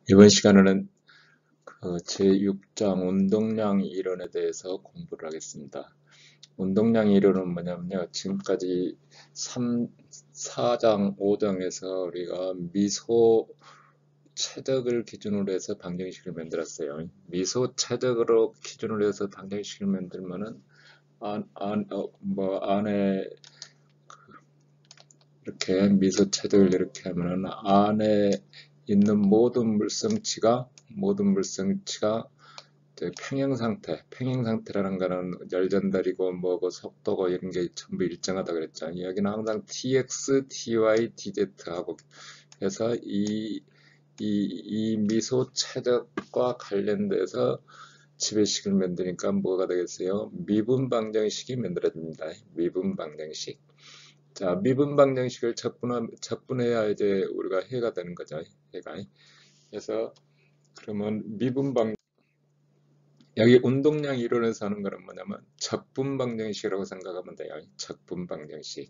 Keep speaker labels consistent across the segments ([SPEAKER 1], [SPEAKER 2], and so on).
[SPEAKER 1] 이번 시간에는 그 제6장 운동량 이론에 대해서 공부를 하겠습니다. 운동량 이론은 뭐냐면요. 지금까지 4장, 5장에서 우리가 미소 최적을 기준으로 해서 방정식을 만들었어요. 미소 최적으로 기준으로 해서 방정식을 만들면은 안에 이렇게 미소 최적을 이렇게 하면은 안에 있는 모든 물성치가 평행상태라는 거는 열전달이고 뭐고 속도고 이런 게 전부 일정하다 그랬죠. 여기는 항상 tx, ty, dz하고 해서 이 미소 최적과 관련돼서 지배식을 만드니까 뭐가 되겠어요? 미분 방정식이 만들어집니다. 미분 방정식. 자, 미분 방정식을 적분해야 이제 우리가 해가 되는 거죠. 해가. 그래서 그러면 여기 운동량 이론에서 하는 거는 뭐냐면 적분 방정식이라고 생각하면 돼요. 적분 방정식.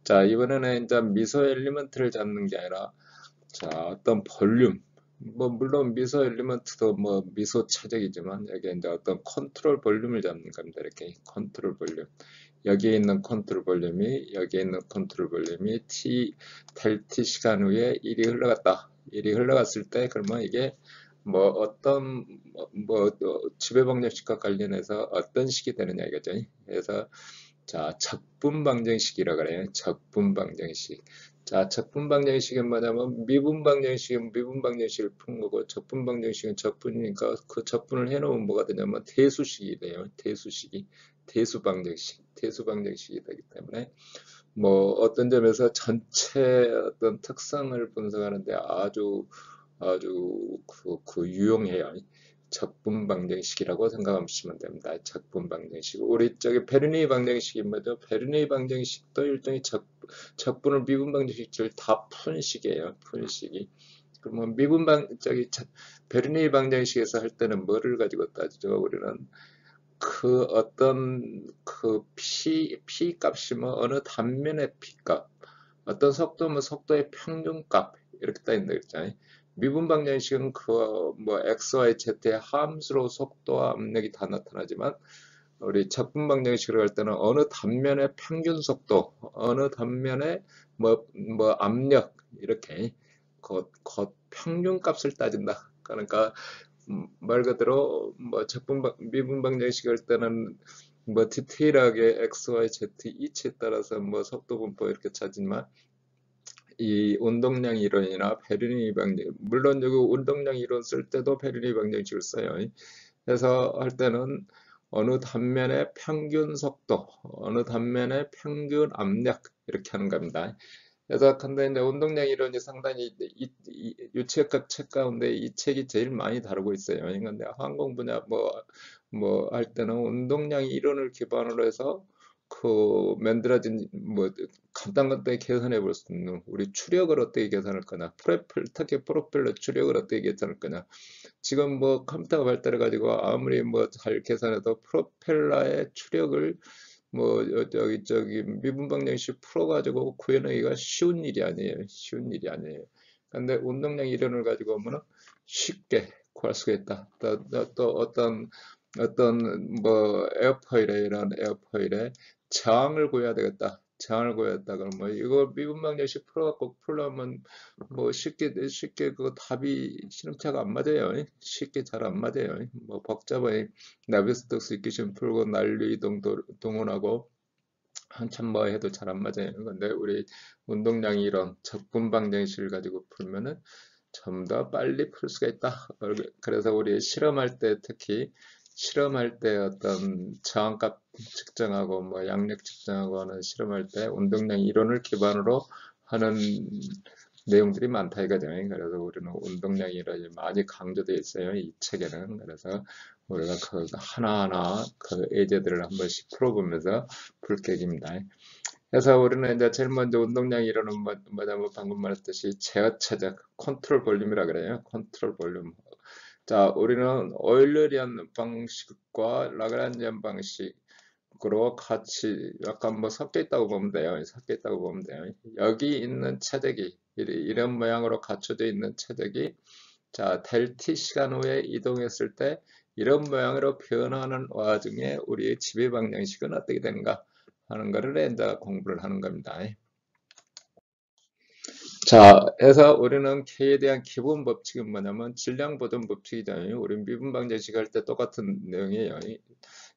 [SPEAKER 1] 자, 이번에는 이제 미소 엘리먼트를 잡는 게 아니라 자, 어떤 볼륨. 뭐 물론 미소 엘리먼트도 뭐 미소 최적이지만 여기 이제 어떤 컨트롤 볼륨을 잡는 겁니다. 이렇게 컨트롤 볼륨. 여기에 있는 컨트롤 볼륨이 될 t 시간 후에 1이 흘러갔다. 1이 흘러갔을 때 그러면 이게 뭐 어떤 지배 방정식과 관련해서 어떤 식이 되느냐 이거죠. 그래서 자, 적분 방정식이라고 그래요. 적분 방정식. 자, 적분 방정식은 뭐냐면 미분 방정식은 미분 방정식을 푼 거고 적분 방정식은 적분이니까 그 적분을 해놓으면 뭐가 되냐면 대수식이 돼요. 대수 방정식이 되기 때문에 뭐 어떤 점에서 전체 어떤 특성을 분석하는데 아주 유용해요. 적분 방정식이라고 생각하시면 됩니다. 적분 방정식. 우리 저기 베르니 방정식이 뭐죠? 베르니 방정식도 일종의 적분을 미분 방정식을 다 푼 식이에요. 푼 식이. 그러면 베르니 방정식에서 할 때는 뭐를 가지고 따지죠? 우리는 그 어떤 p 값이 뭐 어느 단면의 p 값, 어떤 속도면 속도의 평균값 이렇게 따 있는다 그랬잖아요. 미분 방정식은 뭐 x, y, z의 함수로 속도와 압력이 다 나타나지만 우리 적분 방정식으로 할 때는 어느 단면의 평균 속도, 어느 단면의 뭐 압력 이렇게 그 평균값을 따진다. 그러니까 말 그대로 뭐 미분 방정식 할 때는 뭐 디테일하게 x, y, z 이치에 따라서 뭐 속도 분포 이렇게 찾지만 이 운동량 이론이나 베르니 방정 물론 여기 운동량 이론 쓸 때도 베르니 방정식을 써요. 그래서 할 때는 어느 단면의 평균 속도, 어느 단면의 평균 압력 이렇게 하는 겁니다. 그래서 근데 이제 운동량 이론이 상당히 책 가운데 이 책이 제일 많이 다루고 있어요. 근데 항공 분야 뭐 할 때는 운동량 이론을 기반으로 해서 만들어진 간단하게 계산해 볼 수 있는 우리 추력을 어떻게 계산할 거냐, 특히 프로펠러 추력을 어떻게 계산할 거냐. 지금 뭐 컴퓨터가 발달해 가지고 아무리 뭐 잘 계산해도 프로펠러의 추력을 뭐 저기 미분 방정식 풀어가지고 구해내기가 쉬운 일이 아니에요. 쉬운 일이 아니에요. 근데 운동량 이론을 가지고 오면은 쉽게 구할 수가 있다. 또 어떤 뭐 이런 에어포일에 저항을 구해야 되겠다. 저항을 구해야 겠다 그러면 뭐 이거 미분 방정식 풀어갖고 풀려면 뭐 쉽게 그 답이 시름차가 안 맞아요. 쉽게 잘 안 맞아요. 뭐 복잡한 나비스톡스 이퀘션 풀고 난리 이동 동원하고 한참 뭐 해도 잘 안 맞아요. 근데 우리 운동량 이론 적분 방정식을 가지고 풀면은 좀 더 빨리 풀 수가 있다. 그래서 우리 실험할 때 특히 실험할 때 어떤 저항값 측정하고 뭐 양력 측정하고 하는 실험할 때 운동량 이론을 기반으로 하는 내용들이 많다 이거죠. 그래서 우리는 운동량 이론이 많이 강조되어 있어요. 이 책에는. 그래서 우리가 그 하나하나 그 예제들을 한 번씩 풀어보면서 풀 계획입니다. 그래서 우리는 이제 제일 먼저 운동량 이론은 뭐냐면 방금 말했듯이 제어 최적 컨트롤 볼륨이라 그래요. 컨트롤 볼륨. 자, 우리는 오일러리안 방식과 라그란지안 방식으로 같이 약간 뭐 섞여 있다고 보면 돼요. 섞여 있다고 보면 돼요. 여기 있는 체적이 이런 모양으로 갖춰져 있는 체적이 자, 델 t 시간 후에 이동했을 때 이런 모양으로 변하는 와중에 우리의 지배 방정식은 어떻게 되는가 하는 거를 이제 공부를 하는 겁니다. 자, 해서 우리는 K에 대한 기본 법칙은 뭐냐면 질량 보존 법칙이잖아요. 우리 미분 방정식 할 때 똑같은 내용이에요.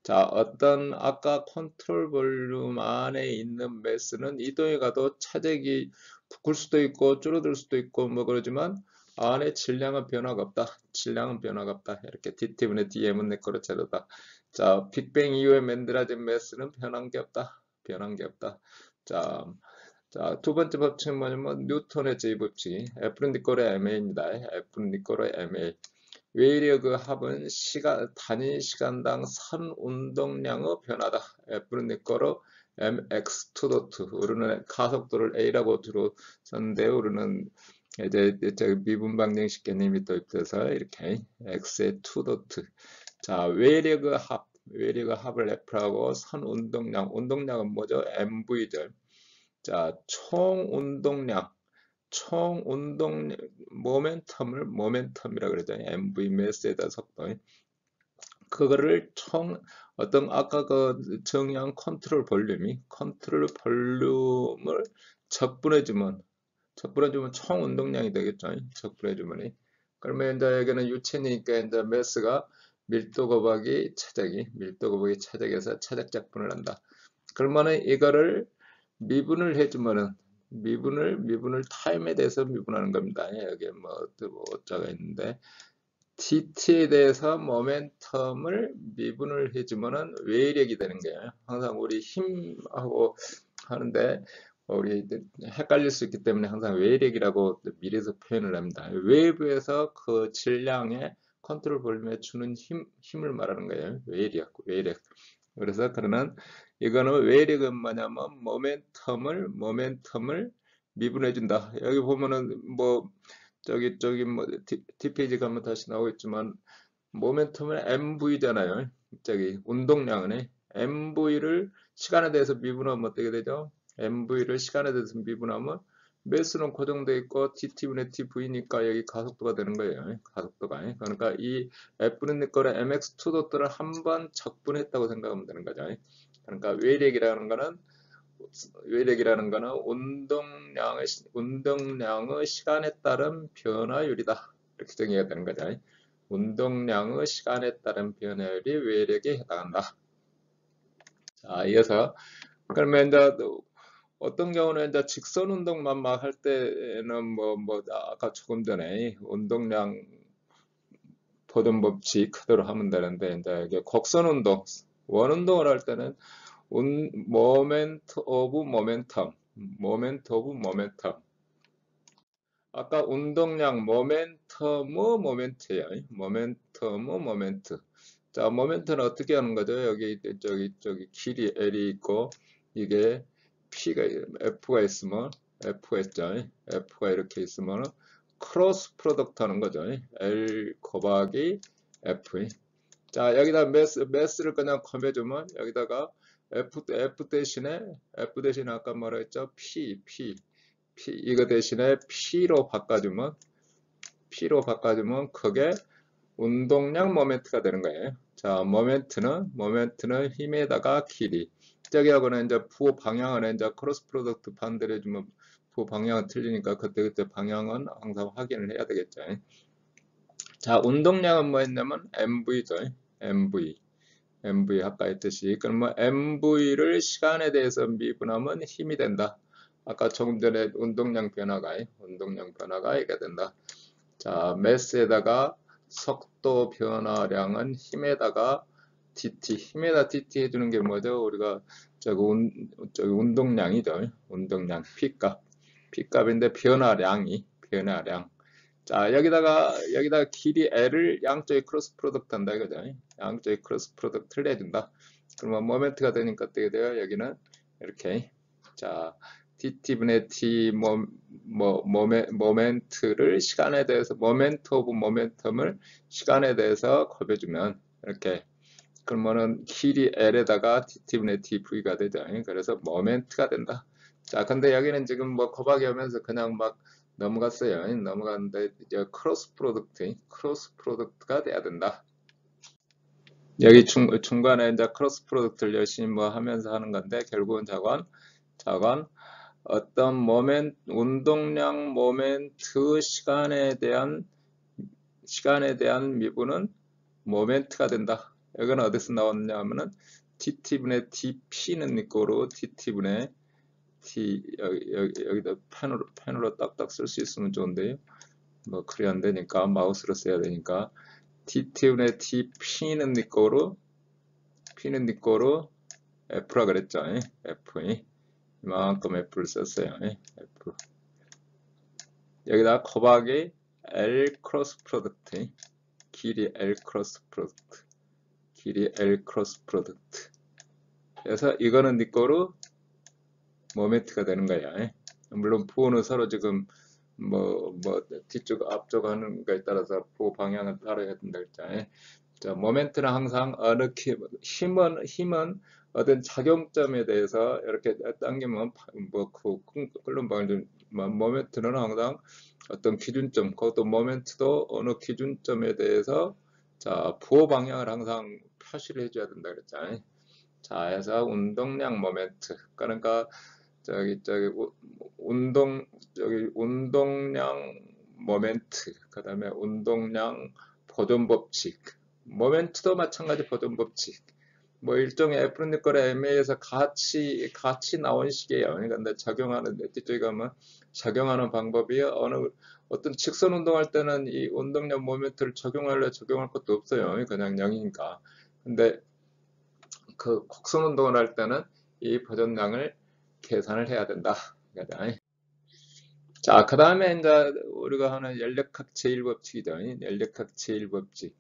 [SPEAKER 1] 자, 어떤 아까 컨트롤 볼륨 안에 있는 매스는 이동해 가도 차적이 붙을 수도 있고 줄어들 수도 있고 뭐 그러지만 안에 질량은 변화가 없다. 질량은 변화가 없다. 이렇게 DT분의 DM은 내 거로 제로다. 자, 빅뱅 이후에 만들어진 매스는 변한 게 없다. 변한 게 없다. 자, 두 번째 법칙은 뭐냐면 뉴턴의 제2법칙. F는 니꼴의 MA입니다. F는 니꼴의 MA. 외력의 합은 단위 시간당 선 운동량의 변화다. F는 니꼴로 mx 투 도트. 우리는 가속도를 A라고 들었었는데 우리는 이제 미분 방정식 개념이 도입돼서 이렇게 x의 투 도트. 자, 외력의 합을 F라고 선 운동량은 뭐죠? mv죠. 자, 총 운동량, 모멘텀이라고 그러잖아요. MV 매스에다 속도. 그거를 아까 그 정의한 컨트롤 볼륨을 적분해주면 총 운동량이 되겠죠. 적분해주면. 그러면 이제 여기는 유체니까 이제 매스가 밀도 곱하기 차적에서 차적 적분을 한다. 그러면은 이거를 미분을 해주면은 미분을 타임에 대해서 미분하는 겁니다. 여기 뭐 어쩌가 있는데 TT에 대해서 모멘텀을 미분을 해주면은 외력이 되는 거예요. 항상 우리 힘하고 하는데 우리 헷갈릴 수 있기 때문에 항상 외력이라고 미리서 표현을 합니다. 외부에서 그 질량의 컨트롤 볼륨에 주는 힘을 말하는 거예요. 외력. 그래서 그러는 이거는 외력은 뭐냐면 모멘텀을 미분해 준다. 여기 보면은 뭐 저기 뭐 뒷페이지 가면 다시 나오겠지만 모멘텀은 mv잖아요. 저기 운동량은 mv를 시간에 대해서 미분하면 어떻게 되죠? mv를 시간에 대해서 미분하면 매스는 고정되어 있고 dt분의 tv니까 여기 가속도가 되는 거예요. 가속도가. 그러니까 이 f는 내 거를 mx2 도트를 한 번 적분했다고 생각하면 되는 거죠. 그러니까 외력이라는 거는 운동량의 시간에 따른 변화율이다. 이렇게 정의가 되는 거죠. 운동량의 시간에 따른 변화율이 외력에 해당한다. 자, 이어서 그러면 이제 어떤 경우는 이제 직선 운동만 막 할 때는 아까 조금 전에 운동량 보존 법칙 그대로 하면 되는데 이제 이게 곡선 운동, 원 운동을 할 때는 모멘트 오브 모멘텀. 아까 운동량 모멘트예요. 모멘트. 자, 모멘트는 어떻게 하는 거죠? 여기 저기 길이 L이 있고 이게 F가 있으면 F가 있죠. F가 이렇게 있으면 크로스 프로덕트 하는 거죠. L 곱하기 F. 자, 여기다 매스를 그냥 컴해주면 여기다가 F 대신에 아까 뭐라 했죠? P 이거 대신에 P로 바꿔주면 그게 운동량 모멘트가 되는 거예요. 자, 모멘트는 힘에다가 길이. 저기하고는 이제 부호 방향은 이제 크로스 프로덕트 반대로 해주면 부호 방향은 틀리니까 그때 방향은 항상 확인을 해야 되겠죠. 자, 운동량은 뭐였냐면 MV죠. MV 아까 했듯이 그러면 MV를 시간에 대해서 미분하면 힘이 된다. 아까 조금 전에 운동량 변화가 이게 된다. 자, 매스에다가 속도 변화량은 힘에다가 힘에다 DT 해주는 게 뭐죠? 우리가 저기 운동량이죠. 운동량 P값인데 변화량. 자, 여기다가 길이 L을 양쪽에 크로스 프로덕트 한다 이거죠. 양쪽에 크로스 프로덕트를 해준다. 그러면 모멘트가 되니까 어떻게 돼요? 여기는 이렇게. 자, dt분의 t 모멘트를 시간에 대해서 모멘트 오브 모멘텀을 시간에 대해서 곱해주면 이렇게 그러면은 길이 L에다가 dt분의 tv가 되죠. 그래서 모멘트가 된다. 자, 근데 여기는 지금 뭐 곱하기 하면서 그냥 막 넘어갔어요. 넘어갔는데 이제 크로스 프로덕트가 돼야 된다. 여기 중간에 이제 크로스 프로덕트를 열심히 뭐 하면서 하는 건데 결국은 저건 어떤 운동량, 모멘트, 시간에 대한 미분은 모멘트가 된다. 이건 어디서 나왔냐면은 TT분의 TP는 이꼬로 TT분의 T 여기다 펜으로 딱딱 쓸 수 있으면 좋은데요. 뭐 그래 안 되니까 마우스로 써야 되니까 TT분의 TP는 이꼬로 F라 그랬죠. F 이만큼 F를 썼어요. F 여기다 곱하기 L 크로스 프로덕트 길이 L 크로스 프로덕트 그래서 이거는 네 거로 모멘트가 되는 거야. 물론 부호는 서로 지금 뭐 뒤쪽 앞쪽 하는 거에 따라서 부호 방향은 따라야 된다 그랬잖아요. 자, 모멘트는 항상 어느 힘은 어떤 작용점에 대해서 이렇게 당기면 뭐 끓는 방울 모멘트는 항상 어떤 기준점, 그것도 모멘트도 어느 기준점에 대해서 자 부호 방향을 항상 표시를 해줘야 된다 그랬잖아요. 자, 해서 운동량 모멘트 그러니까 운동량 모멘트 그다음에 운동량 보존 법칙 모멘트도 마찬가지 보존 법칙 뭐 일종의 F니컬 MA에서 같이 나온 식이에요. 그런데 작용하는 뒤쪽에 가면 작용하는 방법이 어떤 직선 운동할 때는 이 운동량 모멘트를 적용할 것도 없어요. 그냥 0이니까. 근데 그 곡선 운동을 할 때는 이 보존량을 계산을 해야 된다. 자, 그 다음에 이제 우리가 하는 연력학 제1법칙이죠. 연력학 제1법칙.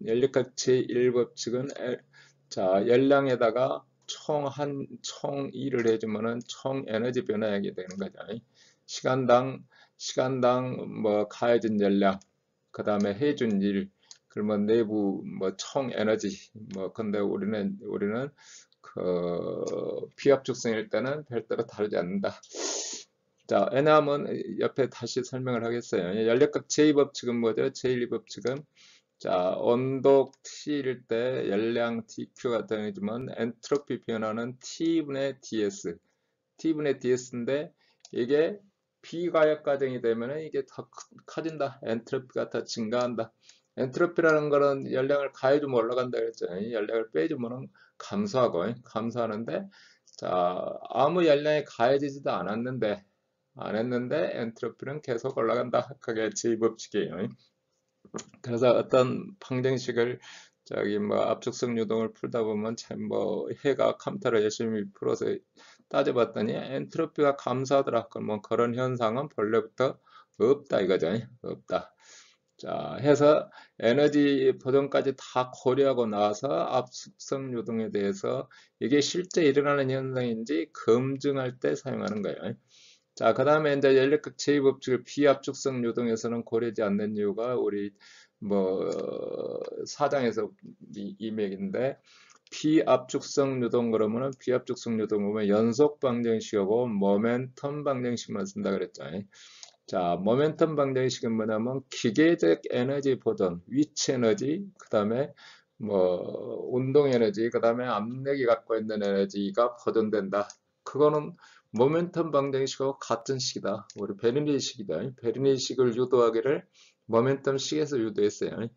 [SPEAKER 1] 연력학 제1법칙은 자, 열량에다가 총 2를 해주면은 총 에너지 변화량이 되는 거죠. 시간당 뭐 가해진 열량, 그 다음에 해준 일, 그러면 내부 뭐 총 에너지, 뭐 근데 우리는 그 비압축성일 때는 별도로 다르지 않는다. 자, 왜냐하면 옆에 다시 설명을 하겠어요. 연력학 제2법칙은 뭐죠? 제1법칙은 자, 온도 T일 때 열량 dQ가 되지만 엔트로피 변화는 T분의 DS인데 이게 비가역 과정이 되면 이게 더 커진다. 엔트로피가 더 증가한다. 엔트로피라는 거는 열량을 가해주면 올라간다 그랬잖아요. 열량을 빼주면 감소하는데 자, 아무 열량이 가해지지도 않았는데 엔트로피는 계속 올라간다. 그게 제2법칙이에요. 그래서 어떤 방정식을 뭐 압축성 유동을 풀다 보면 참 뭐 해가 컴퓨터를 열심히 풀어서 따져봤더니 엔트로피가 감소하더라. 그러면 그런 현상은 본래부터 없다 이거죠. 없다. 자, 해서 에너지 보존까지 다 고려하고 나서 압축성 유동에 대해서 이게 실제 일어나는 현상인지 검증할 때 사용하는 거예요. 자, 그 다음에 이제 연력학 제2법칙을 비압축성 유동에서는 고려하지 않는 이유가 우리 뭐 4장에서 이맥인데 비압축성 유동 그러면은 비압축성 유동 보면 연속 방정식하고 모멘텀 방정식만 쓴다 그랬잖아요. 자, 모멘텀 방정식은 뭐냐면 기계적 에너지 보존, 위치 에너지, 그 다음에 뭐 운동 에너지, 그 다음에 압력이 갖고 있는 에너지가 보존된다. 그거는 모멘텀 방정식하고 같은 식이다. 우리 베르니식이다. 베르니식을 유도하기를 모멘텀 식에서 유도했어요.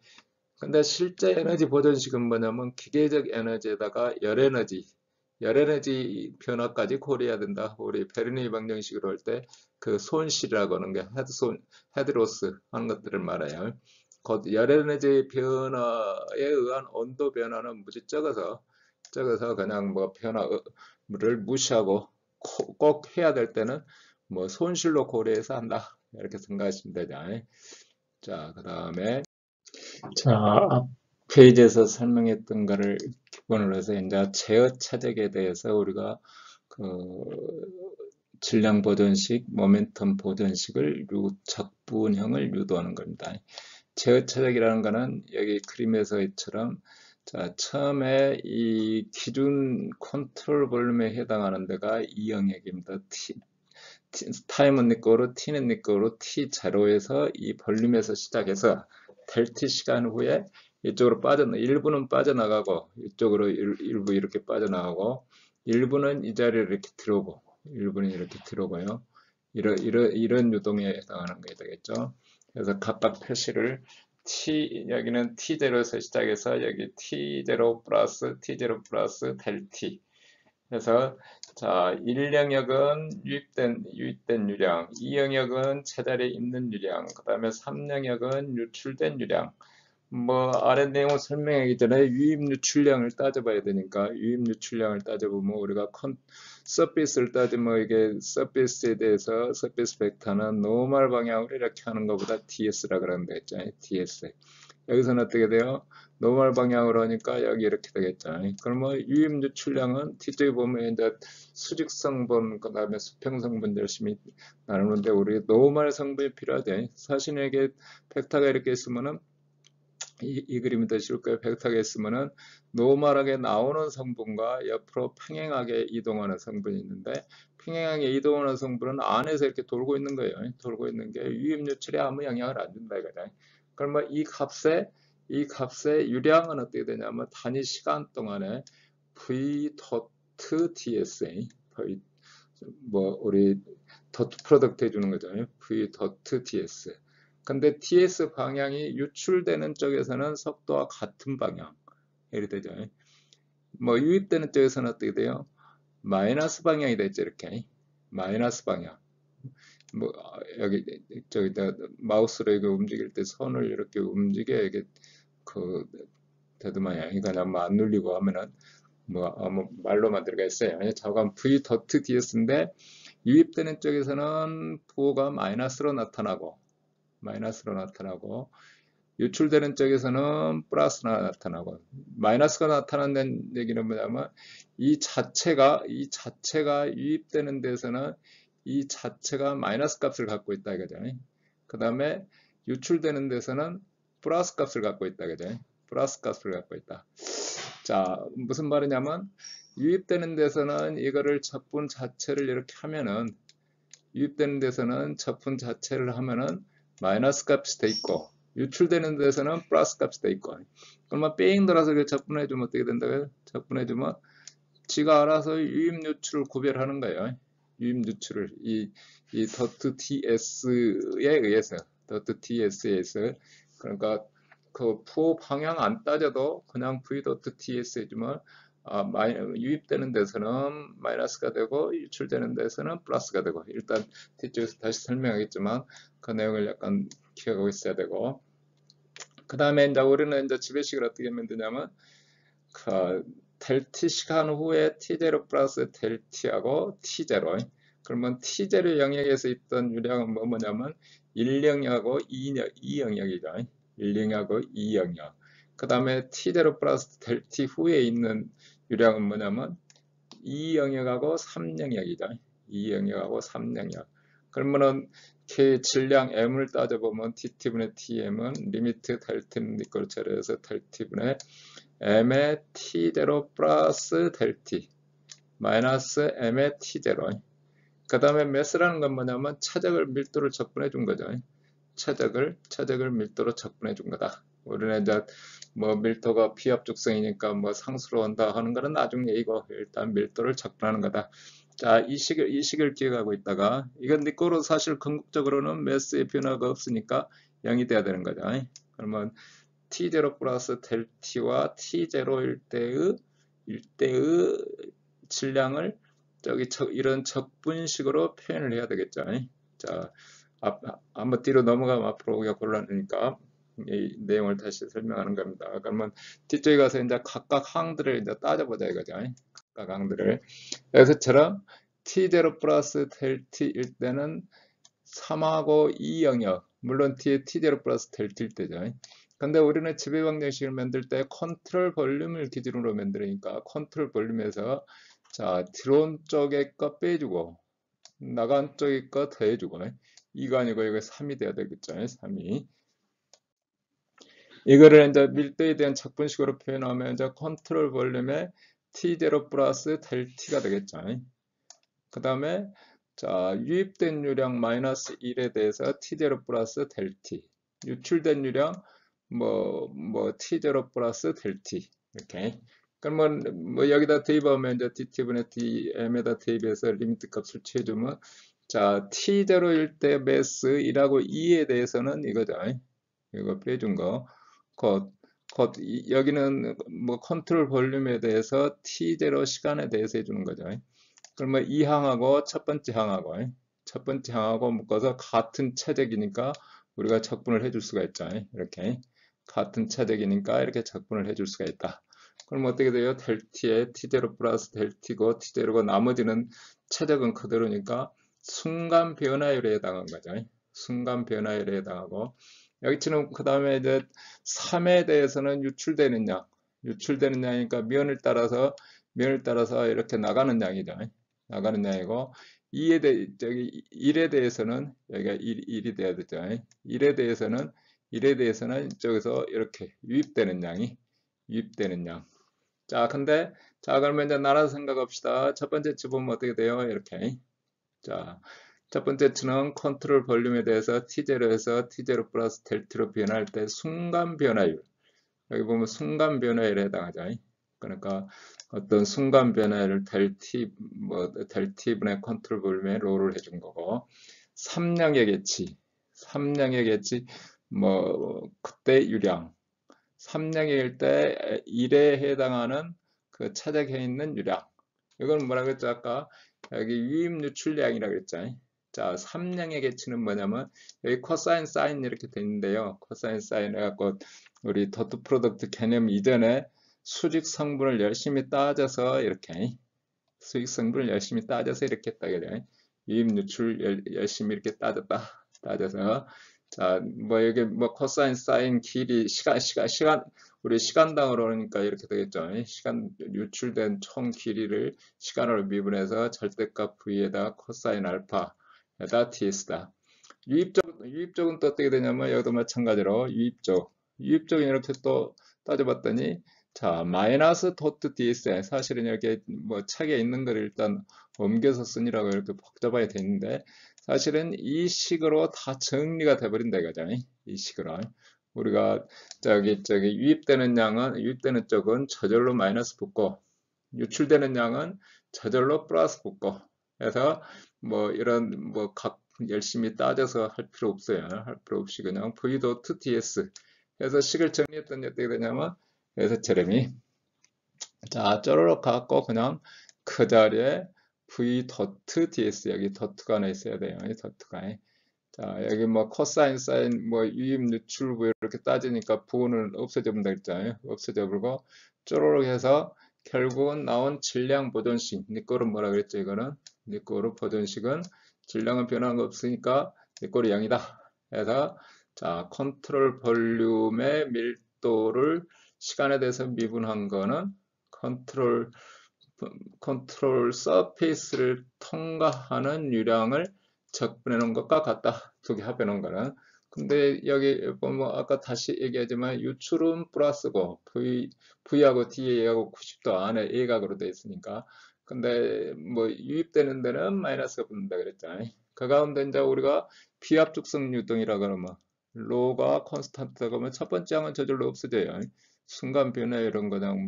[SPEAKER 1] 근데 실제 에너지 보존식은 뭐냐면 기계적 에너지에다가 열에너지 변화까지 고려해야 된다. 우리 베르니 방정식으로 할 때 그 손실이라고 하는 게 헤드로스 하는 것들을 말해요. 곧 열에너지 변화에 의한 온도 변화는 무지 적어서 그냥 뭐 변화를 무시하고 꼭 해야 될 때는 뭐 손실로 고려해서 한다. 이렇게 생각하시면 되죠. 자, 그 다음에 자, 앞 페이지에서 설명했던 거를 기본으로 해서 이제 제어 차적에 대해서 우리가 그 질량 보존식, 모멘텀 보존식을 적분형을 유도하는 겁니다. 제어 차적이라는 거는 여기 그림에서처럼 자, 처음에 이 기준 컨트롤 볼륨에 해당하는 데가 이 영역입니다. 타임은 네 거로 t는 네 거로 t0에서 이 볼륨에서 시작해서 될 t 시간 후에 이쪽으로 일부는 빠져나가고 이쪽으로 일부 이렇게 빠져나가고 일부는 이 자리를 이렇게 들어오고 일부는 이렇게 들어오고요. 이런 유동에 해당하는 게 되겠죠. 그래서 각각 표시를 여기는 t0에서 시작해서 여기 t0 플러스 될 t. 그래서 자, 1영역은 유입된 유량, 2영역은 제자리에 있는 유량, 그 다음에 3영역은 유출된 유량. 뭐 아래 내용을 설명하기 전에 유입 유출량을 따져봐야 되니까 유입 유출량을 따져보면 우리가 서피스를 따지면 이게 서피스에 대해서 서피스 벡터는 노멀 방향으로 이렇게 하는 것보다 ds라 그러면 되겠죠. ds. 여기서는 어떻게 돼요? 노멀 방향으로 하니까 여기 이렇게 되겠죠. 그러면 유입 유출량은 뒤쪽에 보면 이제 수직 성분 그다음에 수평 성분 열심히 나누는데 우리 노멀 성분이 필요하죠. 사실 이게 벡터가 이렇게 있으면은 이 그림이 더 쉬울 거예요. 벡터가 있으면은 노멀하게 나오는 성분과 옆으로 평행하게 이동하는 성분이 있는데 평행하게 이동하는 성분은 안에서 이렇게 돌고 있는 거예요. 돌고 있는 게 유입 유출에 아무 영향을 안 준다 이거죠. 그러면 이 값의 유량은 어떻게 되냐면 단위 시간 동안에 v 도트 ds 뭐 우리 도트 프로덕트 해주는 거죠. v 도트 ds. 근데 ts 방향이 유출되는 쪽에서는 속도와 같은 방향 이렇게 되죠. 뭐 유입되는 쪽에서는 어떻게 돼요? 마이너스 방향이 되죠. 이렇게 마이너스 방향. 뭐 여기 저기 마우스로 이거 움직일 때 손을 이렇게 움직여 이게 그 데드방향이 그냥 뭐 안 눌리고 하면은 뭐 말로만 들어가 있어요. 저건 v 도트 ds인데 유입되는 쪽에서는 부호가 마이너스로 나타나고 유출되는 쪽에서는 플러스가 나타나고 마이너스가 나타난다는 얘기는 뭐냐면 이 자체가 유입되는 데서는 이 자체가 마이너스 값을 갖고 있다 이거죠. 그 다음에 유출되는 데서는 플러스 값을 갖고 있다 이거죠. 플러스 값을 갖고 있다. 자, 무슨 말이냐면 유입되는 데서는 이거를 적분 자체를 이렇게 하면은 유입되는 데서는 적분 자체를 하면은 마이너스 값이 돼 있고 유출되는 데서는 플러스 값이 돼 있고 그러면 뺑 돌아서 적분해주면 어떻게 된다고요? 적분해주면 지가 알아서 유입 유출을 구별하는 거예요. 유입 유출을 이 더트 ts에 의해서 그러니까 그 부호 방향 안 따져도 그냥 v 더트 ts 해주면 유입되는 데서는 마이너스가 되고 유출되는 데서는 플러스가 되고 일단 뒤쪽에서 다시 설명하겠지만 그 내용을 약간 기억하고 있어야 되고 그 다음에 이제 우리는 이제 지배식을 어떻게 하면 되냐면 될 t 시간 후에 t0 플러스 될 t하고 t0 그러면 t0 영역에서 있던 유량은 뭐냐면 1영역하고 2영역이죠. 1영역하고 2영역 그 다음에 t0 플러스 될 t 후에 있는 유량은 뭐냐면 2영역하고 3영역이죠. 2영역하고 3영역 그러면은 K 질량 M을 따져보면 DT분의 TM은 리미트 될 T는 이걸 처리해서 될 T분의 M의 T0 플러스 될 T 마이너스 M의 T0 그 다음에 매스라는 건 뭐냐면 차적을 밀도를 적분해 준 거죠. 차적을 밀도로 적분해 준 거다. 우리는 이제 뭐 밀도가 비압축성이니까 뭐 상수로 한다 하는 거는 나중에 이거 일단 밀도를 적분하는 거다. 자, 이 식을 기억하고 있다가 이건 네 거로 사실 궁극적으로는 매스의 변화가 없으니까 0이 돼야 되는 거죠. 그러면 t0 플러스 될 t와 t0일 때의 질량을 이런 적분식으로 표현을 해야 되겠죠. 자, 한번 뒤로 넘어가면 앞으로 오기가 곤란하니까 이 내용을 다시 설명하는 겁니다. 그러면 뒤쪽에 가서 이제 각각 항들을 이제 따져보자 이거죠. 각각 항들을. 여기서처럼 t0 플러스 될 t일 때는 3하고 2영역 물론 뒤에 t0 플러스 될 t일 때죠. 근데 우리는 지배방정식을 만들 때 컨트롤 볼륨을 기준으로 만들으니까 컨트롤 볼륨에서 자 들어온 쪽에 거 빼주고 나간 쪽에 거 더해주고 이거 아니고 이거 3이 돼야 되겠죠. 3이 이거를 이제 밀도에 대한 적분식으로 표현하면 이제 컨트롤 볼륨에 t0 플러스 될 t가 되겠죠. 그 다음에 자, 유입된 유량 마이너스 1에 대해서 T0 플러스 델 T. 유출된 유량 T0 플러스 델 T. 이렇게. 그러면 여기다 대입하면 이제 DT분의 DM에다 대입해서 리미트 값을 취해주면 자, T0일 때 매스 1하고 2에 대해서는 이거죠. 이거 빼준 거. 여기는 컨트롤 볼륨에 대해서 T0 시간에 대해서 해주는 거죠. 그러면 이 항하고 첫 번째 항하고 묶어서 같은 체적이니까 우리가 적분을 해줄 수가 있죠. 이렇게 같은 체적이니까 이렇게 적분을 해줄 수가 있다. 그럼 어떻게 돼요? 델 t에 T0 플러스 델 t고 T0고 나머지는 체적은 그대로니까 순간 변화율에 해당한 거죠. 순간 변화율에 해당하고 여기처럼 그 다음에 이제 3에 대해서는 유출되는 양이니까 면을 따라서 이렇게 나가는 양이죠. 나가는 양이고 1에 대해서는 여기가 1이 돼야 되죠. 1에 대해서는 이쪽에서 이렇게 유입되는 양. 자, 그러면 이제 나눠서 생각합시다. 첫 번째 치 보면 어떻게 돼요? 이렇게. 자, 첫 번째 치는 컨트롤 볼륨에 대해서 T0에서 T0 플러스 델타로 변할 때 순간 변화율. 여기 보면 순간 변화율에 해당하죠. 그러니까 어떤 순간 변화를 델 t분의 컨트롤 볼륨에 롤을 해준 거고 3량의 개치 그때 유량 3량일 때 1에 해당하는 그 차적해 있는 유량 이건 뭐라 그랬죠 아까 여기 유입 유출량이라고 그랬죠. 자 3량의 개치는 뭐냐면 여기 코사인 사인 이렇게 돼 있는데요. 코사인 사인 해갖고 우리 도트 프로덕트 개념 이전에 수직 성분을 열심히 따져서 이렇게 했다 그래. 유입 유출 열심히 이렇게 따져서 자 여기 코사인 사인 길이 우리 시간당으로 그러니까 이렇게 되겠죠. 시간 유출된 총 길이를 시간으로 미분해서 절대값 v에다 코사인 알파에다 ts다. 유입적은 또 어떻게 되냐면 여기도 마찬가지로 유입적은 이렇게 또 따져봤더니 자 마이너스 도트 ds 사실은 이렇게 책에 있는 걸 일단 옮겨서 쓰니라고 이렇게 복잡하게 돼 있는데 사실은 이 식으로 다 정리가 돼버린다 이거죠. 이 식으로 우리가 유입되는 쪽은 저절로 마이너스 붙고 유출되는 양은 저절로 플러스 붙고 해서 이런 각 열심히 따져서 할 필요 없어요. 할 필요 없이 그냥 v 도트 ds 해서 식을 정리했더니 어떻게 되냐면 그래서 제레미 자 쪼르륵 갖고 그냥 그 자리에 v 도트 ds 여기 도트가 하나 있어야 돼요. 이 도트가 자 여기 코사인 사인 유입 유출 이렇게 따지니까 부호는 없어져 본다 했잖아요. 없어져 버리고 쪼르륵 해서 결국은 나온 질량 보존식 니꼴은 뭐라 그랬죠? 이거는 니꼴 보존식은 질량은 변한 거 없으니까 니꼴이 0이다 해서 자 컨트롤 볼륨의 밀도를 시간에 대해서 미분한 거는 컨트롤 서페이스를 통과하는 유량을 적분해 놓은 것과 같다. 두 개 합해 놓은 거는. 근데 여기 보면 아까 다시 얘기하지만 유출은 플러스고 V하고 D하고 90도 안에 A각으로 되어 있으니까 근데 유입되는 데는 마이너스가 붙는다 그랬잖아요. 그 가운데 이제 우리가 비압축성 유동이라 그러면 로가 콘스탄트다 그러면 첫 번째 항은 저절로 없어져요. 순간 변화 이런 거랑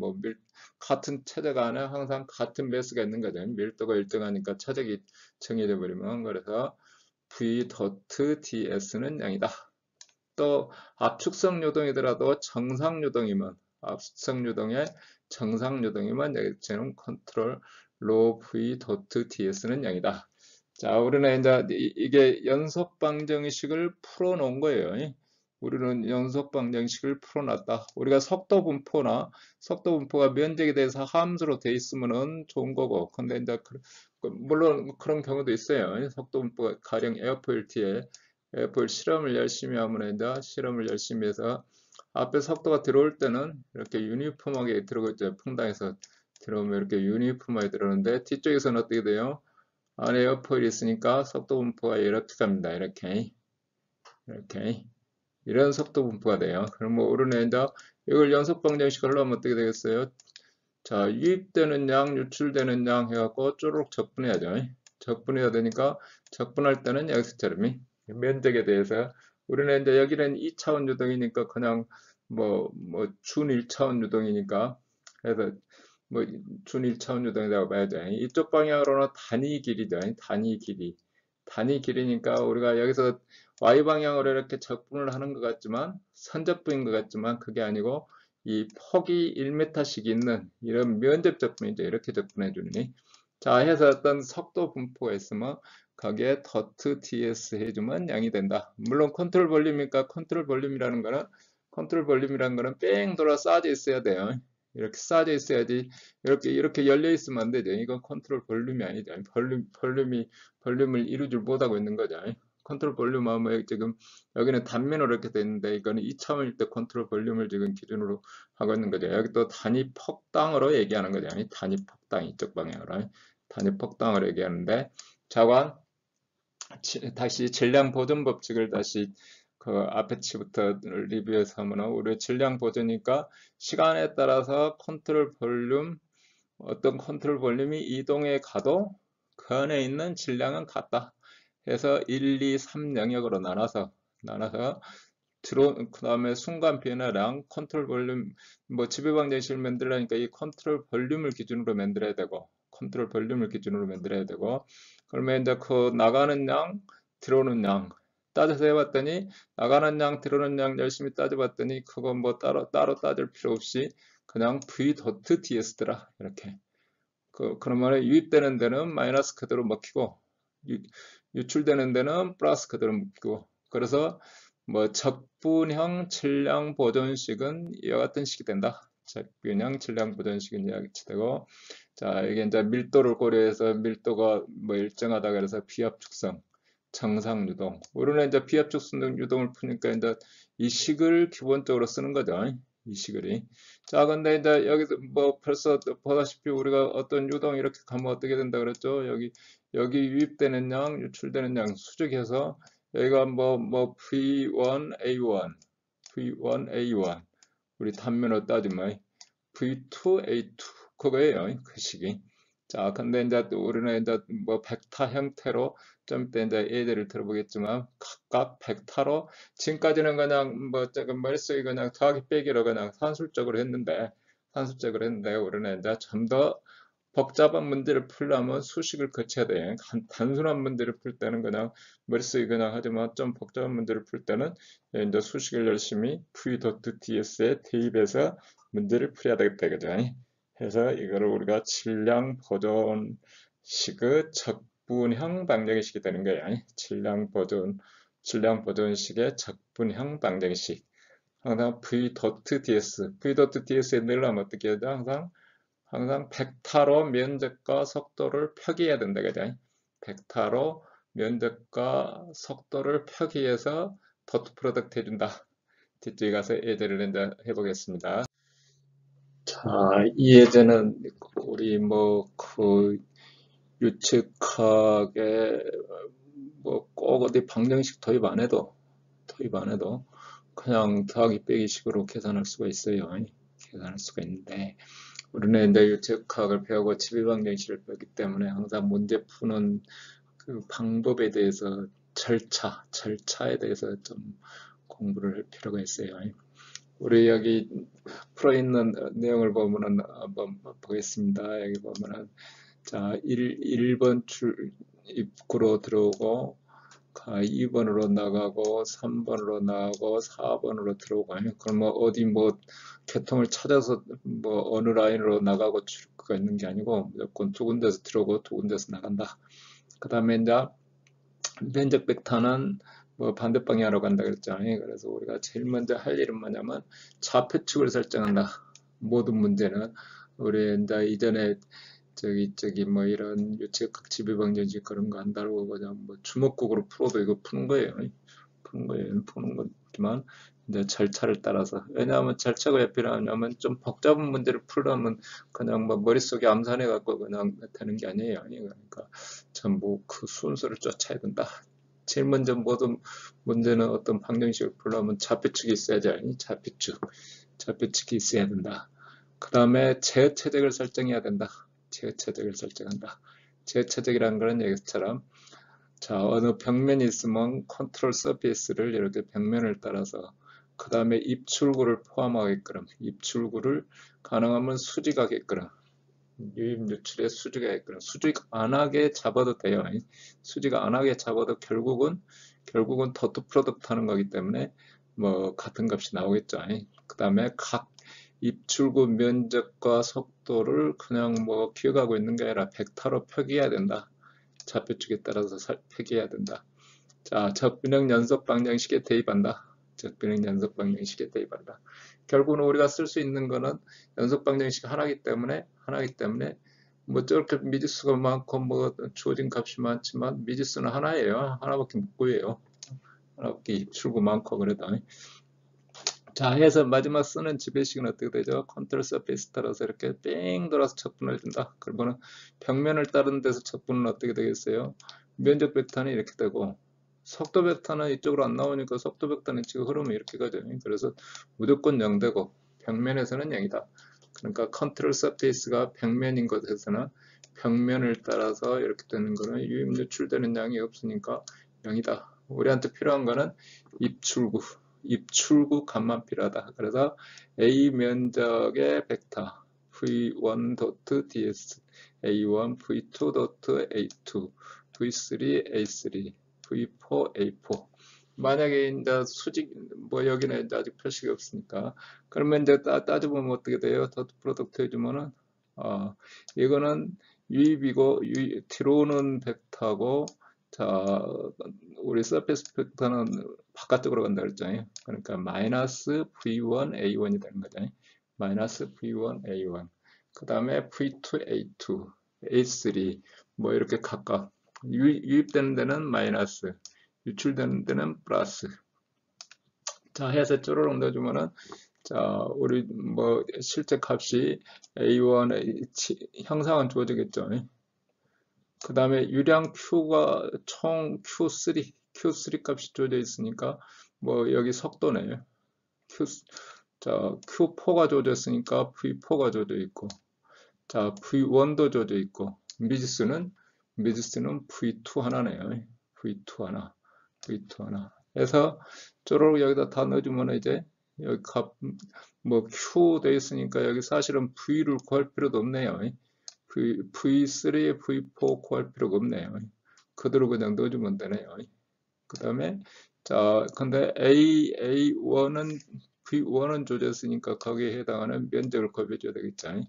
[SPEAKER 1] 같은 체적 안에 항상 같은 매스가 있는 거죠. 밀도가 일정하니까 체적이 정해져 버리면 그래서 V 도트 ds는 0이다. 또 압축성 유동이더라도 정상 유동이면 여기처럼 컨트롤 로 V 도트 ds는 0이다. 자, 우리는 이제 이게 연속 방정식을 풀어 놓은 거예요. 우리는 연속 방정식을 풀어놨다. 우리가 속도 분포가 면적에 대해서 함수로 돼 있으면은 좋은 거고. 근데 이제 물론 그런 경우도 있어요. 속도 분포가 가령 에어포일 실험을 열심히 하면 이제 실험을 열심히 해서 앞에 속도가 들어올 때는 이렇게 유니폼하게 들어오죠. 풍당에서 들어오면 이렇게 유니폼하게 들어오는데 뒤쪽에서는 어떻게 돼요? 안에 에어포일이 있으니까 속도 분포가 이렇게 갑니다. 이렇게 이런 속도 분포가 돼요. 그럼 우리는 이제 이걸 연속 방정식으로 하면 어떻게 되겠어요? 자, 유입되는 양, 유출되는 양 해갖고 쪼르륵 적분해야죠. 적분해야 되니까 적분할 때는 여기서처럼 면적에 대해서 우리는 이제 여기는 2차원 유동이니까 그냥 준 1차원 유동이니까 그래서 준 1차원 유동이라고 봐야죠. 이쪽 방향으로는 단위 길이죠. 단위 길이니까 우리가 여기서 y 방향으로 이렇게 적분을 하는 것 같지만 선적분인 것 같지만 그게 아니고 이 폭이 1m씩 있는 이런 면적 적분이죠. 이렇게 적분해 주니 자 해서 어떤 속도 분포가 있으면 거기에 더트 ds 해주면 0이 된다. 물론 컨트롤 볼륨이니까 컨트롤 볼륨이라는 거는 뺑 돌아 쌓여져 있어야 돼요. 이렇게 쌓여져 있어야지 이렇게 열려 있으면 안 되죠. 이건 컨트롤 볼륨이 아니죠. 볼륨을 이루질 못하고 있는 거죠. 컨트롤 볼륨 하면 지금 여기는 단면으로 이렇게 돼 있는데 이거는 2차원일 때 컨트롤 볼륨을 지금 기준으로 하고 있는 거죠. 여기 또 단위 폭당으로 얘기하는 거죠. 단위 폭당 이쪽 방향으로 단위 폭당으로 얘기하는데 자관 다시 질량 보존 법칙을 다시 그 앞에 치부터 리뷰해서 하면 우리 질량 보존이니까 시간에 따라서 어떤 컨트롤 볼륨이 이동해 가도 그 안에 있는 질량은 같다. 해서 1, 2, 3 영역으로 나눠서 그 다음에 순간 변화량, 컨트롤 볼륨, 지배방정식을 만들려니까 이 컨트롤 볼륨을 기준으로 만들어야 되고, 그러면 이제 그 나가는 양, 들어오는 양, 따져서 해봤더니, 나가는 양, 들어오는 양 열심히 따져봤더니, 그거 따로 따질 필요 없이, 그냥 v.ds더라. 이렇게. 그러면 유입되는 데는 마이너스 그대로 먹히고, 유출되는 데는 플러스 그대로 먹히고, 그래서 적분형 질량 보존식은 이와 같은 식이 된다. 적분형 질량 보존식은 이와 같이 되고, 자, 이게 이제 밀도를 고려해서 밀도가 일정하다 그래서 비압축성, 정상 유동. 우리는 이제 비압축성 유동을 푸니까 이제 이 식을 기본적으로 쓰는 거죠. 이 식을이. 자, 근데 이제 여기서 벌써 보다시피 우리가 어떤 유동 이렇게 가면 어떻게 된다 그랬죠? 여기 유입되는 양, 유출되는 양 수직해서 여기가 V1A1 우리 단면으로 따지면 V2A2 그거예요. 그 식이. 자, 근데 이제 우리는 이제 벡터 형태로 좀 이따 이제 예제를 들어보겠지만 각각 벡터로 지금까지는 그냥 조금 머릿속에 그냥 더하기 빼기로 그냥 산술적으로 했는데 우리는 이제 좀 더 복잡한 문제를 풀려면 수식을 거쳐야 돼. 단순한 문제를 풀 때는 그냥 머릿속에 그냥 하지만 좀 복잡한 문제를 풀 때는 이제 수식을 열심히 v.ds에 대입해서 문제를 풀어야 되겠다. 그죠? 해서 이거를 우리가 질량 보존식의 적분형 방정식이 되는 거야. 질량 보존식의 적분형 방정식. 항상 v.ds에 넣으려면 어떻게 해야 돼? 항상 벡터로 면적과 속도를 표기해야 된다. 그죠? 벡터로 면적과 속도를 표기해서 도트 프로덕트 해준다. 뒤쪽에 가서 예제를 이제 해보겠습니다. 자, 이 예제는 우리 그 유측학에 꼭 어디 방정식 도입 안 해도 그냥 더하기 빼기 식으로 계산할 수가 있어요. 계산할 수가 있는데 우리는 이제 유측학을 배우고 지배방정식을 배우기 때문에 항상 문제 푸는 그 방법에 대해서 절차에 대해서 좀 공부를 할 필요가 있어요. 우리 여기 풀어있는 내용을 보면은 한번 보겠습니다. 여기 보면은 자 1번 입구로 들어오고 2번으로 나가고 3번으로 나가고 4번으로 들어오고 그럼 어디 개통을 찾아서 어느 라인으로 나가고 출구가 있는 게 아니고 무조건 두 군데서 들어오고 두 군데서 나간다. 그 다음에 이제 면적 벡터는 반대 방향으로 간다 그랬잖아요. 그래서 우리가 제일 먼저 할 일은 뭐냐면 좌표축을 설정한다. 모든 문제는 우리 이제 이전에 이런 유체각 지배방정식 그런 거 한다고 그냥 주먹국으로 풀어도 이거 푸는 거예요. 푸는 거지만 이제 절차를 따라서 왜냐하면 절차가 왜 필요하냐면 좀 복잡한 문제를 풀려면 그냥 머릿속에 암산해 갖고 그냥 되는 게 아니에요. 그러니까 전부 그 순서를 쫓아야 된다. 제일 먼저 모든 문제는 어떤 방정식을 풀려면 좌표축이 있어야지. 좌표축이 있어야 된다. 그 다음에 제어체적을 설정해야 된다. 제어체적을 설정한다. 제차적이라는 거는 여기처럼 자, 어느 벽면이 있으면 컨트롤 서페이스를 이렇게 벽면을 따라서 그 다음에 입출구를 포함하게끔 입출구를 가능하면 수직하게끔 유입 유출에 수직이 있거나 수직 안 하게 잡아도 돼요. 수직 안 하게 잡아도 결국은 더트 프로덕트 하는 거기 때문에 뭐 같은 값이 나오겠죠. 그 다음에 각 입출구 면적과 속도를 그냥 뭐 기억하고 있는 게 아니라 벡터로 표기해야 된다. 좌표축에 따라서 표기해야 된다. 자, 적분형 연속 방정식에 대입한다. 적분형 연속 방정식에 대입한다. 결국은 우리가 쓸 수 있는 거는 연속 방정식 하나이기 때문에 뭐 저렇게 미지수가 많고 뭐 주어진 값이 많지만 미지수는 하나예요. 하나밖에 못 구해요. 하나밖에 입출구 많고 그래도. 자, 해서 마지막 쓰는 지배식은 어떻게 되죠? 컨트롤 서페이스 따라서 이렇게 뺑 돌아서 적분을 준다. 그러면 벽면을 따른 데서 적분은 어떻게 되겠어요? 면적 벡터는 이렇게 되고 속도 벡터는 이쪽으로 안 나오니까 속도 벡터는 지금 흐름이 이렇게 가죠. 그래서 무조건 0되고 벽면에서는 0이다. 그러니까 컨트롤 서페이스가 벽면인 것에서는 벽면을 따라서 이렇게 되는 거는 유입 유출되는 양이 없으니까 0이다. 우리한테 필요한 거는 입출구 값만 필요하다. 그래서 A 면적의 벡터 v1.ds a1 v2.a2 v3 a3 v4 a4 만약에 이제 수직 뭐 여기는 이제 아직 표시가 없으니까 그러면 이제 따져보면 어떻게 돼요? 더트 프로덕트 해주면은 이거는 유입이고 들어오는 벡터고 자 우리 서페이스 벡터는 바깥쪽으로 간다 그랬잖아요. 그러니까 마이너스 v1 a1이 되는 거잖아요. 마이너스 v1 a1 그 다음에 v2 a2 a3 뭐 이렇게 각각 유입되는 데는 마이너스 유출되는 데는 플러스 자 해서 쪼르륵 넣어주면은 자 우리 뭐 실제 값이 a1 형상은 주어지겠죠. 그 다음에 유량 Q가 총 Q3 값이 주어져 있으니까 뭐 여기 속도네요. Q4가 주어져 있으니까 V4가 주어져 있고 자 V1도 주어져 있고 미지수는 V2 하나네요. V2 하나 해서 쪼로록 여기다 다 넣어주면 이제 여기 값 뭐 Q 돼 있으니까 여기 사실은 V를 구할 필요도 없네요. V3, V4 구할 필요가 없네요. 그대로 그냥 넣어주면 되네요. 그 다음에 자 근데 A1은 V1은 조졌으니까 거기에 해당하는 면적을 곱해줘야 되겠죠.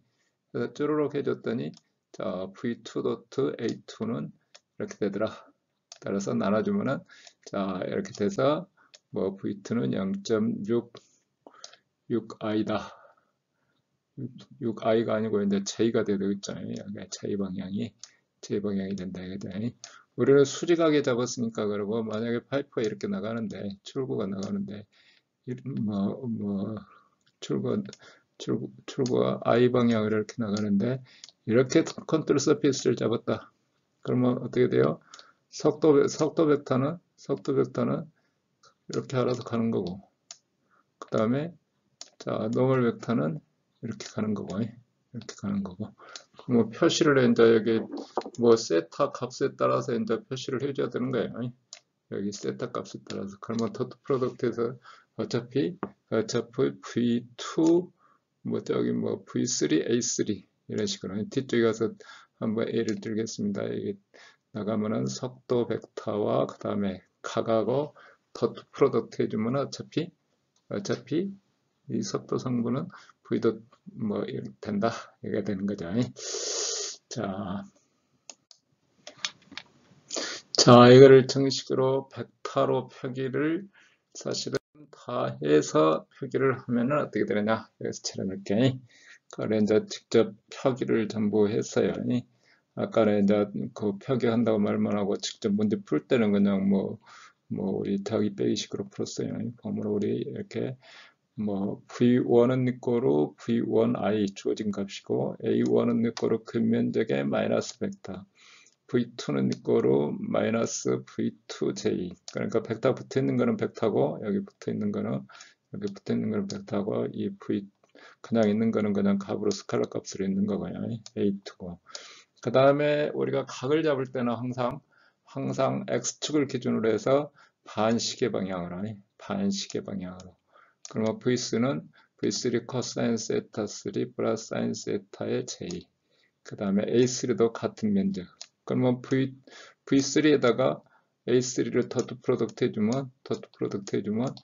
[SPEAKER 1] 그래서 쪼르륵 해줬더니 자 V2.A2는 이렇게 되더라. 따라서 나눠주면은 자 이렇게 돼서 뭐 V2는 0.66i다. 6i가 아니고 이제 J가 되고 있잖아요. J 방향이 된다. 우리는 수직하게 잡았으니까 그러고 만약에 파이프가 이렇게 나가는데 출구가 나가는데 출구가 I 방향으로 이렇게 나가는데 이렇게 컨트롤 서페이스를 잡았다. 그러면 어떻게 돼요? 속도 벡터는 이렇게 알아서 가는 거고 그 다음에 자 노멀 벡터는 이렇게 가는 거고 뭐 표시를 이제 여기 뭐 세타 값에 따라서 이제 표시를 해줘야 되는 거예요. 여기 세타 값에 따라서 그러면 더트 프로덕트에서 어차피 V2 뭐 저기 뭐 V3 A3 이런 식으로 뒤쪽에 가서 한번 A를 들겠습니다. 이게 나가면은 속도 벡터와 그 다음에 각하고 더트 프로덕트 해주면 어차피 이 속도 성분은 V도 뭐 된다. 이게 되는 거죠. 자, 이거를 정식으로 벡터로 표기를 사실은 다 해서 표기를 하면은 어떻게 되느냐. 여기서 칠해놓을게. 그래 이제 직접 표기를 전부 했어요. 아까는 이제 그 표기한다고 말만 하고 직접 문제 풀 때는 그냥 뭐 우리 더하기 빼기식으로 풀었어요. 보면 우리 이렇게 뭐 V1은 니꼬로 V1i 주어진 값이고 A1은 니꼬로 그 면적의 마이너스 벡터 V2는 니꼬로 마이너스 V2j 그러니까 벡터 붙어 있는 거는 벡터고 여기 붙어 있는 거는 벡터고 이 V 그냥 있는 거는 그냥 값으로 스칼라 값으로 있는 거고요. A2고 그 다음에 우리가 각을 잡을 때는 항상 x축을 기준으로 해서 반시계 방향으로 반시계 방향으로. 그러면 V3는 V3 코사인 세타 3 플러스 사인 세타의 j. 그 다음에 A3도 같은 면적. 그러면 V3에다가 A3를 더트 프로덕트 해주면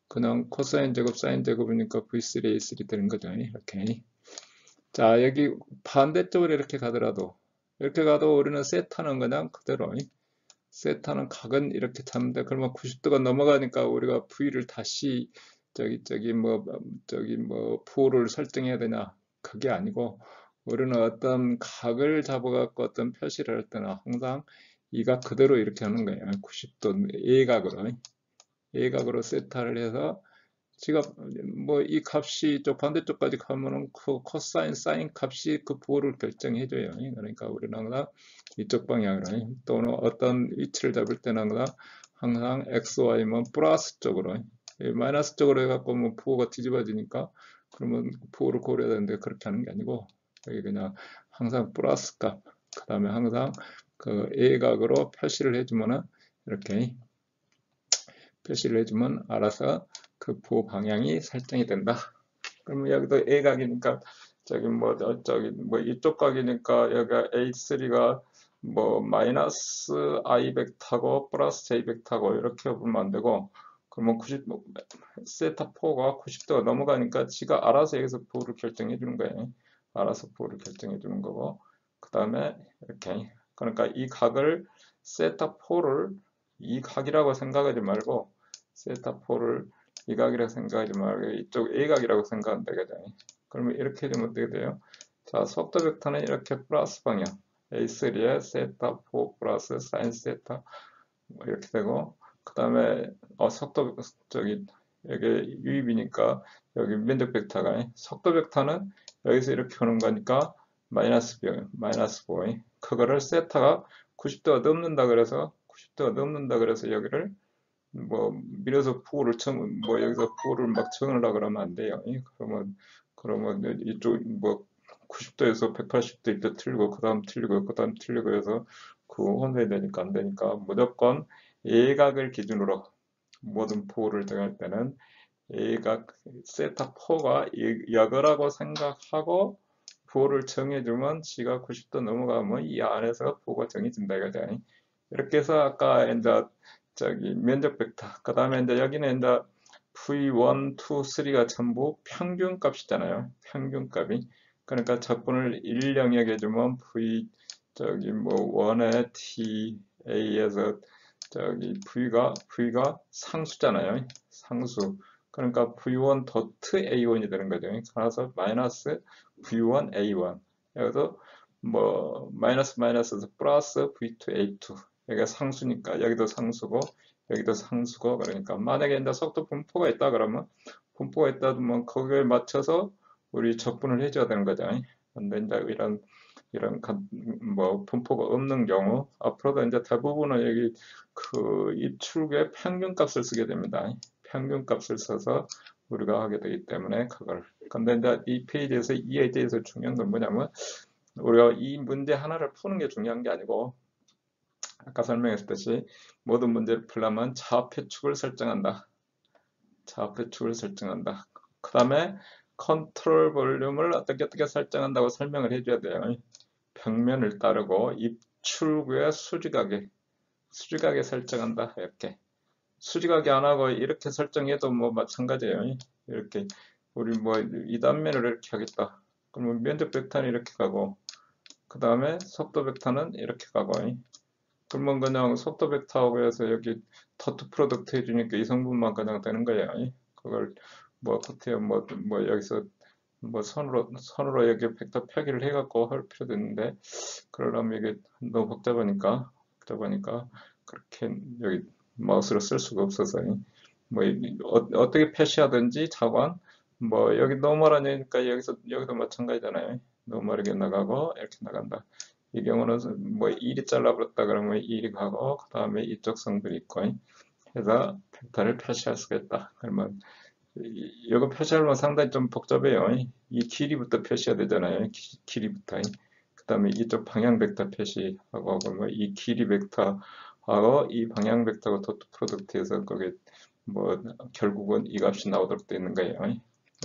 [SPEAKER 1] 그냥 코사인 제곱 사인 제곱이니까 V3 A3 되는 거죠. 이렇게. 자, 여기 반대쪽으로 이렇게 가더라도 이렇게 가도 우리는 세타는 그냥 그대로 세타는 각은 이렇게 잡는데 그러면 90도가 넘어가니까 우리가 V를 다시 저기 뭐 부호를 설정해야 되냐? 그게 아니고 우리는 어떤 각을 잡아갖고 어떤 표시를 할 때는 항상 이 각 그대로 이렇게 하는 거예요. 90도 A각으로 세타를 해서 지가 뭐 이 값이 저 반대쪽까지 가면은 그 코사인 사인 값이 그 부호를 결정해줘요. 그러니까 우리는 항상 이쪽 방향으로 또는 어떤 위치를 잡을 때는 항상 x, y면 플러스 쪽으로 마이너스 쪽으로 해갖고 뭐 부호가 뒤집어지니까 그러면 부호를 고려해야 되는데 그렇게 하는 게 아니고 여기 그냥 항상 플러스 값, 그 다음에 항상 그 A각으로 표시를 해주면은 이렇게 표시를 해주면 알아서 그 부호 방향이 설정이 된다. 그러면 여기도 A각이니까 저기 뭐 이쪽 각이니까 여기가 A3가 뭐 마이너스 I 벡터고 플러스 J 벡터고 이렇게 보면 안 되고 그러면 90 세타 4가 90도가 넘어가니까 지가 알아서 여기서 부호를 결정해 주는 거예요. 알아서 부호를 결정해 주는 거고 그 다음에 이렇게 그러니까 이 각을 세타 4를 이 각이라고 생각하지 말고 세타4를 이 각이라고 생각하지 말고 이쪽 A각이라고 생각하면 되거든. 그러면 이렇게 되면 어떻게 돼요? 자, 속도 벡터는 이렇게 플러스 방향 A3에 세타4 플러스 사인 세타 뭐 이렇게 되고 그 다음에 속도 여기 유입이니까 여기 면적 벡터가 속도 벡터는 여기서 이렇게 오는 거니까 마이너스 4 그거를 세타가 90도가 넘는다 그래서 여기를 뭐 밀어서 부호를 여기서 부호를 막 정하려고 그러면 안 돼요. 그러면 이쪽 뭐 90도에서 180도 때 틀리고 그다음 틀리고 해서 그 혼선이 되니까 안 되니까 무조건 A각을 기준으로 모든 부호를 정할 때는 A각 세타 4가 역이라고 생각하고 부호를 정해주면 지가 90도 넘어가면 이 안에서 부호가 정해진다 이거죠. 이렇게 해서 아까 이제 저기 면적 벡터 그 다음에 이제 여기는 이제 V1, 2, 3가 전부 평균 값이잖아요. 평균 값이. 그러니까 적분을 1 영역에 주면 V 저기 뭐 1의 TA에서 저기 V가 상수잖아요. 상수. 그러니까 V1 도트 A1이 되는 거죠. 그래서 마이너스 V1 A1. 여기서 뭐 마이너스에서 플러스 V2 A2. 여기가 상수니까 여기도 상수고 여기도 상수고 그러니까 만약에 이제 속도 분포가 있다 그러면 분포가 있다면 거기에 맞춰서 우리 적분을 해줘야 되는 거죠. 근데 이제 이런 뭐 분포가 없는 경우 앞으로도 이제 대부분은 여기 그 이 출구의 평균값을 쓰게 됩니다. 평균값을 써서 우리가 하게 되기 때문에 그걸. 근데 이제 이 페이지에서 이에 대해서 중요한 건 뭐냐면 우리가 이 문제 하나를 푸는 게 중요한 게 아니고 아까 설명했듯이 모든 문제를 풀려면 좌표축을 설정한다. 좌표축을 설정한다. 그 다음에 컨트롤 볼륨을 어떻게 설정한다고 설명을 해줘야 돼요. 평면을 따르고 입출구의 수직하게 설정한다. 이렇게 수직하게 안 하고 이렇게 설정해도 뭐 마찬가지예요. 이렇게 우리 뭐 이 단면을 이렇게 하겠다. 그러면 면적 벡터는 이렇게 가고 그 다음에 속도 벡터는 이렇게 가고 그러면 그냥 속도 벡터하고 해서 여기 더트 프로덕트 해주니까 이 성분만 그냥 되는 거예요. 그걸 뭐 어떻게 뭐 여기서 뭐 선으로 여기 벡터 표기를 해갖고 할 필요도 있는데 그러려면 이게 너무 복잡하니까 그렇게 여기 마우스로 쓸 수가 없어서 뭐 어떻게 표시하든지 차관 뭐 여기 너무 멀어지니까 여기도 마찬가지잖아요. 너무 멀게 나가고 이렇게 나간다. 이 경우는 뭐 1이 잘라버렸다 그러면 1이 가고 그 다음에 이쪽 성분이 있고 해서 벡터를 표시할 수가 있다. 그러면 이거 표시하려면 상당히 좀 복잡해요. 이 길이부터 표시해야 되잖아요. 길이부터. 그 그다음에 이쪽 방향 벡터 표시하고 뭐 이 길이 벡터하고 이 방향 벡터가 도트 프로덕트에서 거기에 뭐 결국은 이 값이 나오도록 되어 있는 거예요.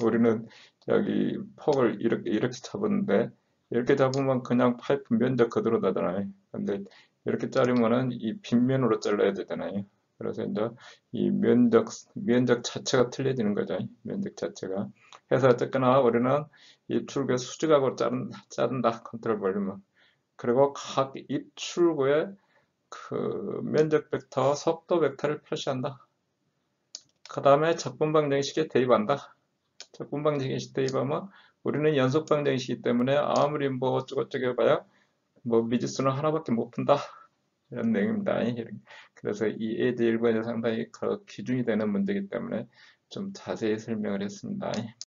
[SPEAKER 1] 우리는 여기 폭을 이렇게 잡았는데 이렇게 잡으면 그냥 파이프 면적 그대로 나잖아요. 근데 이렇게 자르면은 이 빗면으로 잘라야 되잖아요. 그래서 이제 이 면적 자체가 틀려지는 거죠. 면적 자체가. 그래서 어쨌거나 우리는 이 출구의 수직각으로 자른다. 컨트롤 벌리면. 그리고 각 입출구에 그 면적 벡터, 속도 벡터를 표시한다. 그 다음에 적분방정식에 대입한다. 적분방정식 대입하면 우리는 연속방정식이기 때문에 아무리 뭐 어쩌고저쩌고 해봐야 뭐 미지수는 하나밖에 못 푼다. 이런 내용입니다. 그래서 이 예제 1번에 상당히 그 기준이 되는 문제이기 때문에 좀 자세히 설명을 했습니다.